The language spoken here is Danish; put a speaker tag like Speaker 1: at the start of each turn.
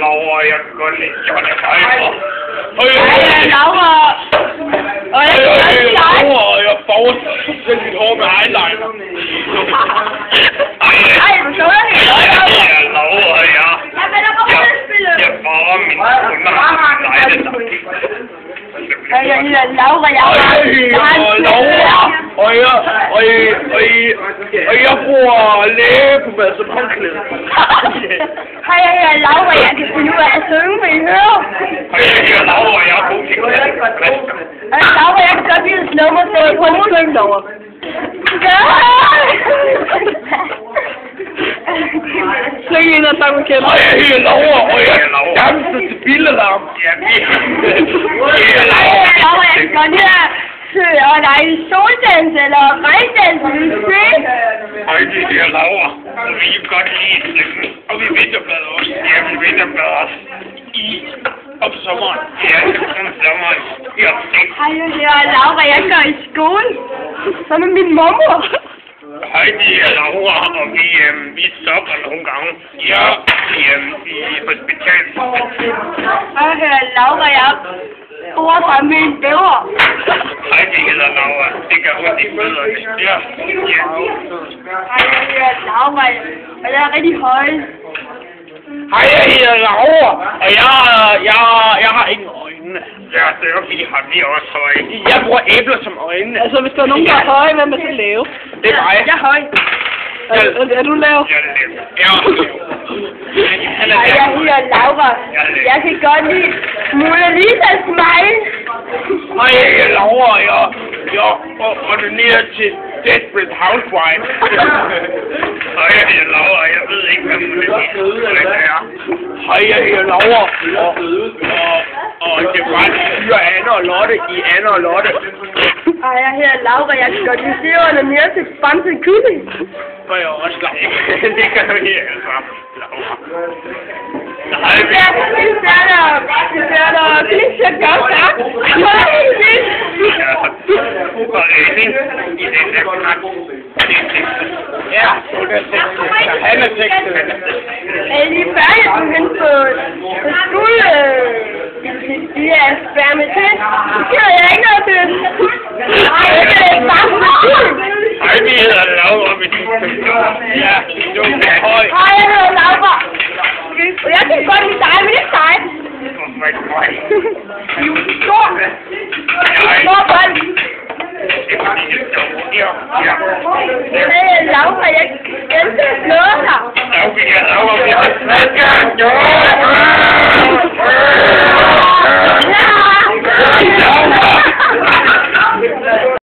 Speaker 1: Laura, jeg kan godt lide Johnny Heimer.
Speaker 2: Laura. Og jeg kan godt lide dig.
Speaker 1: Laura, jeg farver selv mit hår med eyeliner.
Speaker 2: Ej, du så er helt godt.
Speaker 1: Ja, Laura, ja. Jeg farver min underlejlighed.
Speaker 2: Jeg hedder Laura, jeg
Speaker 1: og jeg bruger læbemad som håndklæde.
Speaker 2: Hej, jeg hedder Laura, jeg kan finde ud af at synge, vil I høre?
Speaker 1: Og jeg hedder Laura, jeg er god til
Speaker 2: Laura, jeg kan godt lide at slå mig, så jeg prøver at synge derovre. Syng en af sangen, kender.
Speaker 1: Og jeg hedder Laura, og jeg danser til bilalarm. Ja,
Speaker 2: Laura, jeg kan godt lide at og lege soldans eller regndans, vil I se?
Speaker 1: Hej, det er Laura, og vi kan godt lide stemmen. Og vi vinterbader også. Ja, vi vinterbader også. Om sommeren. Ja, om sommeren. Ja,
Speaker 2: hej, jeg hedder Laura, jeg går i skole. Så med min mormor.
Speaker 1: Hej, det er Laura, og vi stopper nogle gange. Ja, i hospitalet.
Speaker 2: Hej, jeg hedder Laura, jeg bor sammen med en bæver.
Speaker 1: Hej, det hedder Laura. Det gør ondt i fødderne. Ja.
Speaker 2: Hej, jeg hedder Laura, og jeg er rigtig høj.
Speaker 1: Hej, jeg hedder Laura, og jeg har ingen øjne. Ja, det er fordi, vi er også høje. Jeg bruger æbler som øjne.
Speaker 2: Altså, hvis der er nogen, der er høje, hvem er så lave?
Speaker 1: Det er mig.
Speaker 2: Jeg er høj. Er du lav?
Speaker 1: Jeg er lav. Ja.
Speaker 2: Hej, jeg hedder Laura. Jeg kan godt lide Mona Lisas smile.
Speaker 1: Hej, jeg hedder Laura, og jeg ordinerer til Desperate Housewives. Hej, jeg hedder Laura, jeg ved ikke, hvad Mona Lisa er. Hej, jeg hedder Laura, og det er bare syre Anne og Lotte i Anne og Lotte.
Speaker 2: Hej, jeg hedder Laura, jeg kan godt lide serverne mere til spanset kylling.
Speaker 1: Og jeg er også Laura. Det kan du her, altså. Laura.
Speaker 2: Det er der Felicia gør sagt. Hvor er det vildt?
Speaker 1: Ja, og Elin i den der krat. Ja, han er tekstet.
Speaker 2: Er I lige færdige på hende på skole? De er spermatist. Det gider jeg ikke noget til. Ej, det er ikke bare for
Speaker 1: Hej, vi hedder Laura, og vi ja, du er høj.
Speaker 2: Hej, jeg hedder Laura. Jeg kan godt lide dig, men ikke dig.
Speaker 1: Hvorfor ikke mig?
Speaker 2: Du er stor. Stor bold.
Speaker 1: Det er fordi, jeg er stor. Ja.
Speaker 2: Hey, Laura, jeg elsker at slå dig.
Speaker 1: Laura, vi har